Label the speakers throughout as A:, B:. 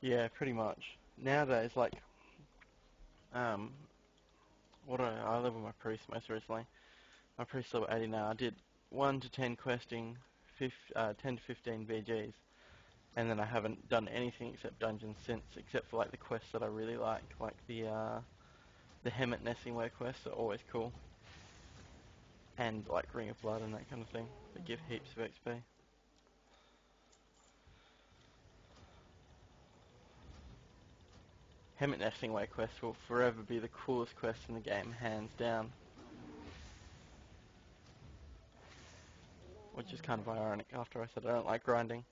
A: Yeah, pretty much. Nowadays, like, um, I level my priest most recently. My priest level 80 now. I did 1 to 10 questing, 10 to 15 VGs, and then I haven't done anything except dungeons since, except for like the quests that I really like the Hemet Nessingware quests are always cool, and like Ring of Blood and that kind of thing. They give heaps of XP. Hemet Nessingware quests will forever be the coolest quest in the game, hands down. Which is kind of ironic after I said I don't like grinding.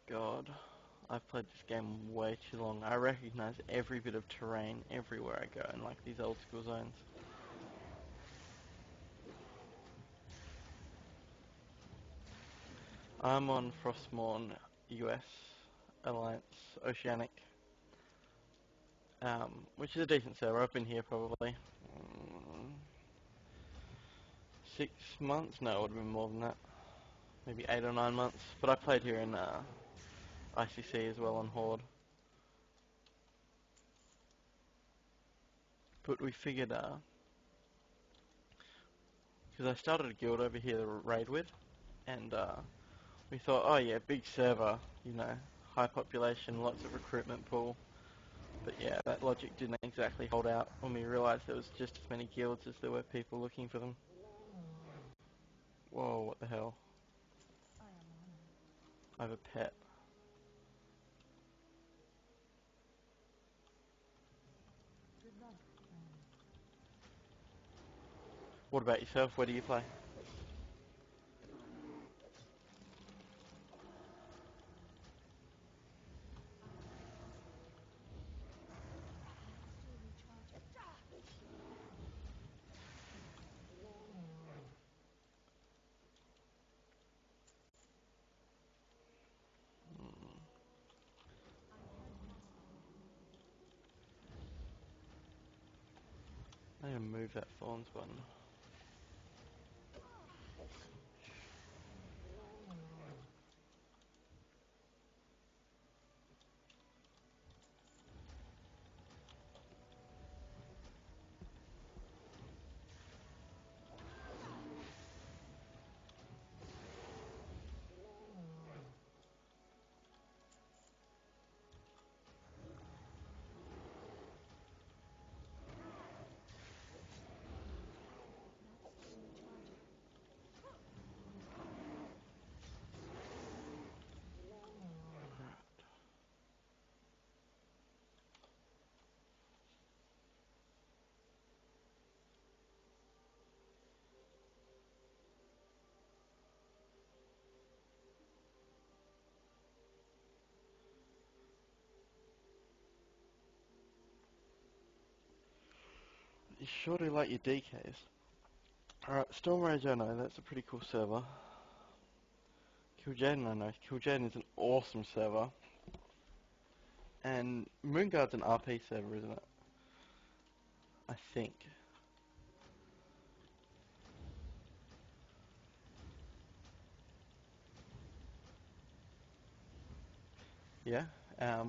A: God, I've played this game way too long. I recognize every bit of terrain everywhere I go in like these old school zones. I'm on Frostmourne US Alliance Oceanic, which is a decent server. I've been here probably 6 months. No, it would have been more than that. Maybe 8 or 9 months. But I played here in ICC as well on Horde. But we figured, because I started a guild over here to raid with, and we thought, oh yeah, big server, high population, lots of recruitment pool. But yeah, that logic didn't exactly hold out when we realised there was just as many guilds as there were people looking for them. Whoa, what the hell? I have a pet. What about yourself? Where do you play? Hmm, I'm gonna move that thorns button. You sure do like your DKs. Alright, Storm Rage I know, that's a pretty cool server. Kil'jaeden I know, Kil'jaeden is an awesome server. And Moonguard's an RP server, isn't it? I think. Yeah.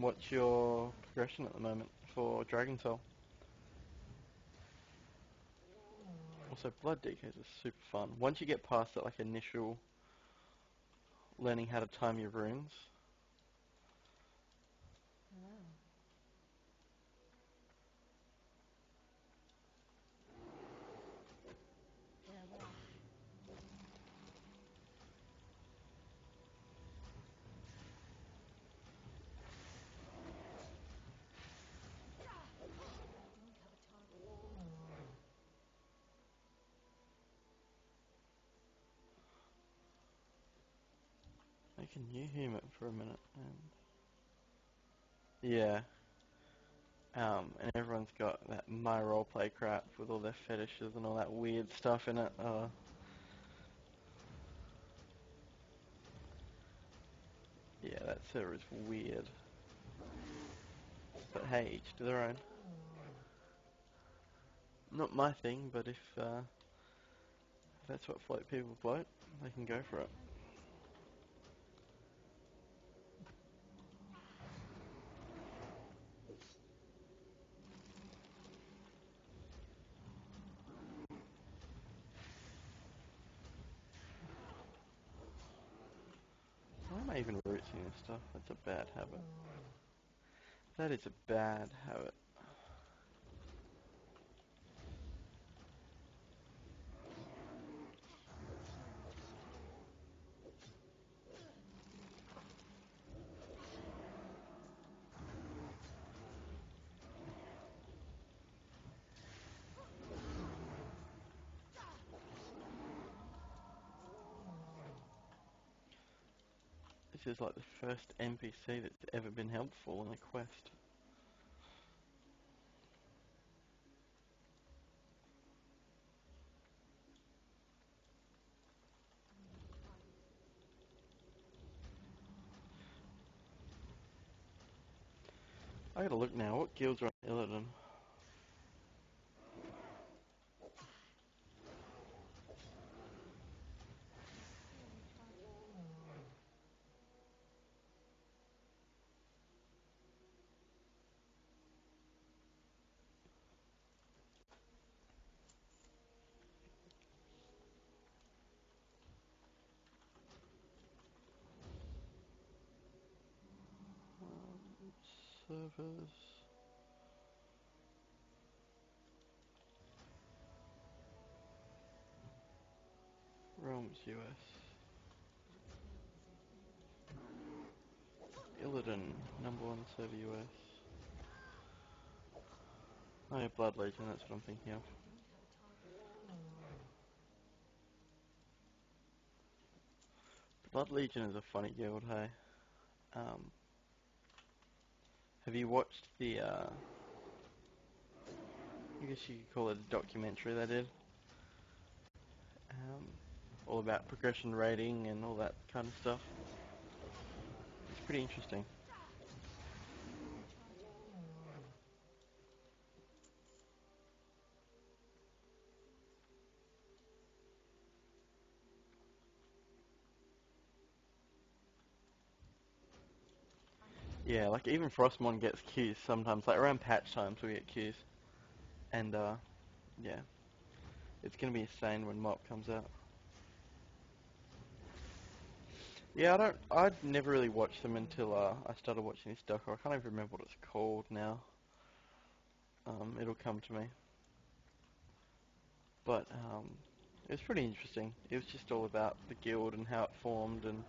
A: What's your progression at the moment for Dragon Soul? Also, Blood DKs are super fun. Once you get past that, like, initial learning how to time your runes. Make a new human for a minute. Yeah. And everyone's got that my roleplay crap with all their fetishes and all that weird stuff in it. Yeah, That server is weird. But hey, each to their own. Not my thing, but if that's what float people float, they can go for it. Why am I even rooting this stuff? That's a bad habit. That is a bad habit. This is like the first NPC that's ever been helpful in a quest. I gotta look now, what guilds are on Illidan? Servers... Realms US. Illidan, #1 server US. Oh yeah, Blood Legion, that's what I'm thinking of. Blood Legion is a funny guild, hey? Um, have you watched the, I guess you could call it a documentary they did? Um, all about progression rating and all that kind of stuff. It's pretty interesting. Yeah, like even Frostmon gets queues sometimes, like around patch times we get queues. And yeah, it's gonna be insane when MOP comes out. Yeah, I'd never really watched them until I started watching this doco. I can't even remember what it's called now. It'll come to me. But it was pretty interesting. It was just all about the guild and how it formed and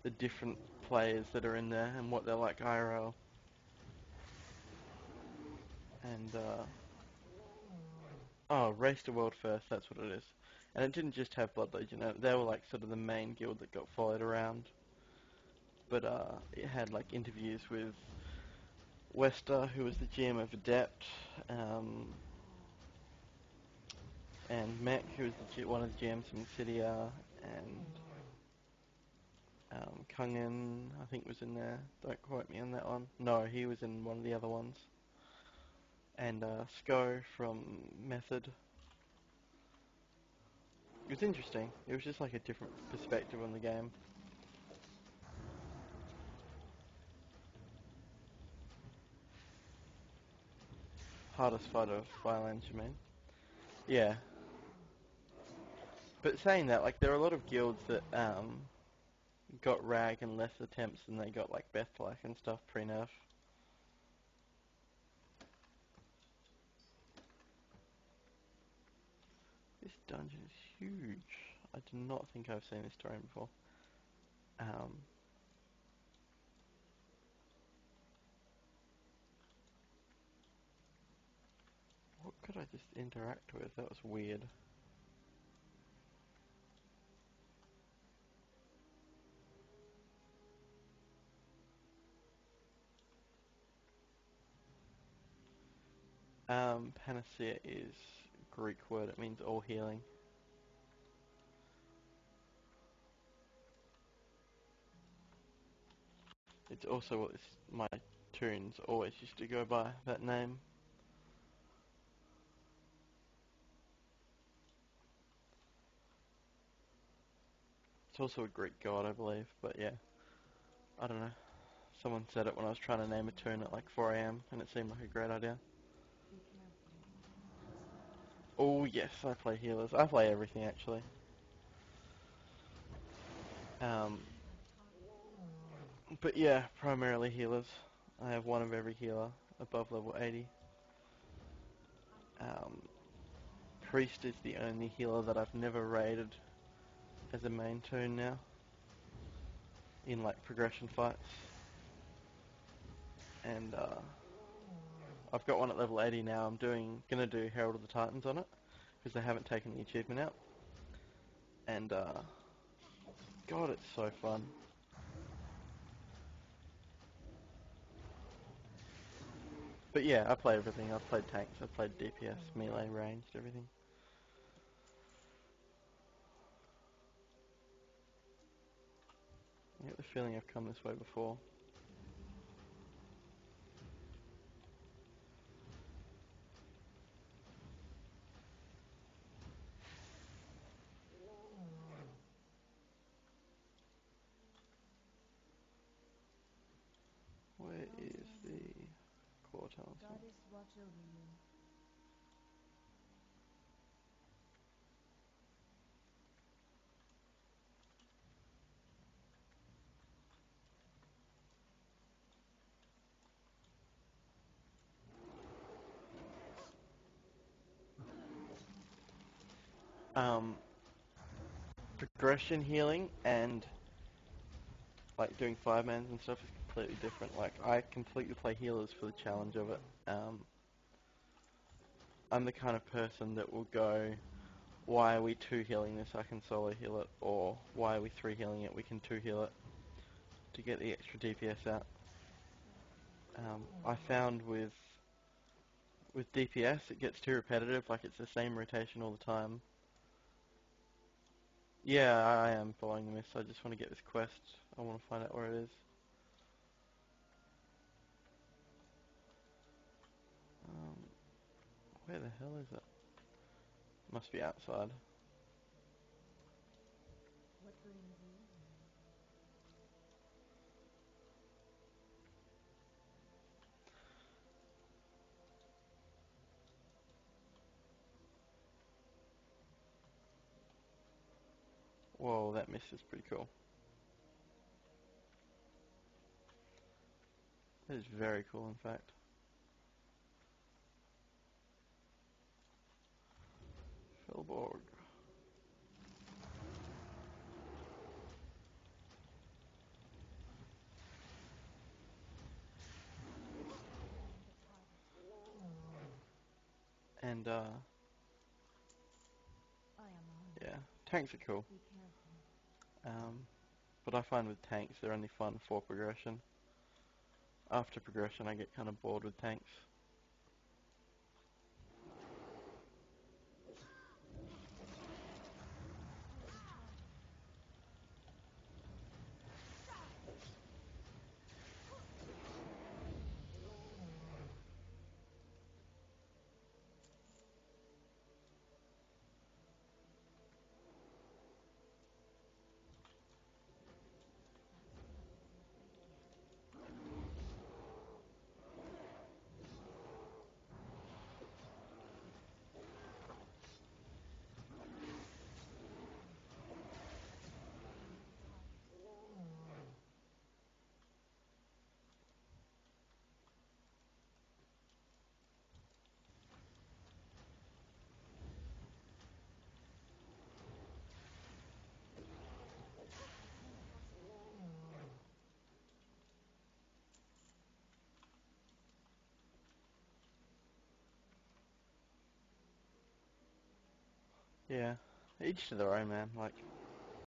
A: the different players that are in there and what they're like IRL. And oh, Race to World First, that's what it is. And it didn't just have Blood Legion. They were like sort of the main guild that got followed around. But it had like interviews with Wester, who was the GM of Adept, and Mac, who was one of the GMs from Cydia, and Kungen, I think, was in there. Don't quote me on that one. No, he was in one of the other ones. And Sko from Method. It was interesting. It was just like a different perspective on the game. Hardest fight of Violence, you mean? Yeah. But saying that, like, there are a lot of guilds that got rag and less attempts than they got, like, Bethblack and stuff pre-nerf. This dungeon is huge. I do not think I've seen this terrain before. What could I just interact with? That was weird. Panacea is a Greek word. It means all healing. It's also what my tunes always used to go by, that name. It's also a Greek god, I believe, but yeah, I don't know. Someone said it when I was trying to name a tune at like 4 a.m. and it seemed like a great idea. Oh yes, I play healers. I play everything actually. Um, but yeah, primarily healers. I have one of every healer above level 80. Um, Priest is the only healer that I've never raided as a main tune now in like progression fights. And I've got one at level 80 now. Gonna do Herald of the Titans on it because they haven't taken the achievement out. And God, it's so fun. But yeah, I play everything. I've played tanks, I've played DPS, melee, ranged, everything. I get the feeling I've come this way before. Where is the core talisman? Um, Progression healing and like doing 5-mans and stuff is completely different. Like I completely play healers for the challenge of it. I'm the kind of person that will go, why are we 2 healing this, I can solo heal it, or why are we 3 healing it, we can 2 heal it to get the extra DPS out. I found with DPS it gets too repetitive, like it's the same rotation all the time. Yeah, I am following the mist, I just want to get this quest, I want to find out where it is. Um, where the hell is it? Must be outside. Whoa, that mist is pretty cool. That is very cool, in fact. Felborg. And, yeah, tanks are cool. But I find with tanks, they're only fun for progression. After progression, I get kind of bored with tanks. Yeah, each to their own, man. Like,